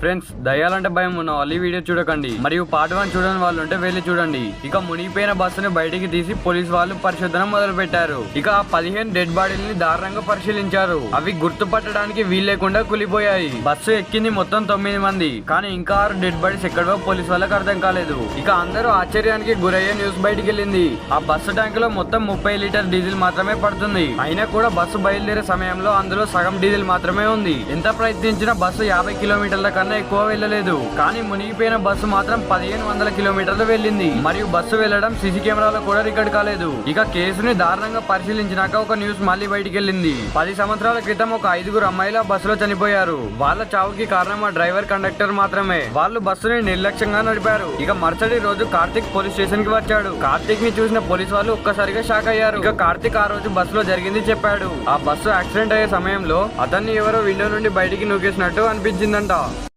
Friends, దయ్యాలంటే భయం ఉన్న వాళ్ళు ఈ వీడియో చూడకండి, మరియు పార్ట్ 1 చూడని వాళ్ళు ఉంటే వెళ్ళి చూడండి. ఇక మునిగిపోయిన బస్సును బయటికి తీసి పోలీసు వాళ్ళు పరిశోధన మొదలు పెట్టారు. ఇక ఆ 15 డెడ్ బాడీలని దారుణంగా పరిశీలించారు. అవి గుర్తుపట్టడానికి వీల్లేకుండా కూలిపోయాయి. బస్సు ఎక్కింది మొత్తం 9 మంది, కానీ ఇంకా 6 డెడ్ బాడీస్ ఎక్కడో పోలీసు వాళ్ళకి అర్థం కాలేదు. ఇక అందరూ ఆశ్చర్యానికి గురయ్యే న్యూస్ బయటికి వెళ్ళింది. ఆ బస్సు ట్యాంక్ లో మొత్తం 30 లీటర్ డీజిల్ మాత్రమే పడుతుంది. అయినా కూడా బస్సు బయలుదేరే సమయంలో అందులో సగం డీజిల్ మాత్రమే ఉంది. ఎంత ప్రయత్నించినా బస్సు 50 కిలోమీటర్ల కన్నా ఎక్కువ వెళ్ళలేదు. కానీ మునిగిపోయిన బస్సు మాత్రం 1500 కిలోమీటర్లు వెళ్ళింది. మరియు బస్సు వెళ్లడం సీసీ కెమెరాలో కూడా రికార్డ్ కాలేదు. ఇక కేసుని దారుణంగా పరిశీలించినాక ఒక న్యూస్ మళ్ళీ బయటికి వెళ్ళింది. 10 సంవత్సరాల క్రితం ఒక 5గురు అమ్మాయిలు బస్సులో చనిపోయారు. వాళ్ళ చావుకి కారణం ఆ డ్రైవర్, కండక్టర్ మాత్రమే. వాళ్ళు బస్సుని నిర్లక్ష్యంగా నడిపారు. ఇక మరుసటి రోజు కార్తిక్ పోలీస్ స్టేషన్ కి వచ్చాడు. కార్తిక్ ని చూసిన పోలీసు వాళ్ళు ఒక్కసారిగా షాక్ అయ్యారు. ఇక కార్తిక్ ఆ రోజు బస్సులో జరిగింది చెప్పాడు. ఆ బస్సు యాక్సిడెంట్ అయ్యే సమయంలో అతన్ని ఎవరో విండో నుండి బయటికి నూకేసినట్టు అనిపించిందంట.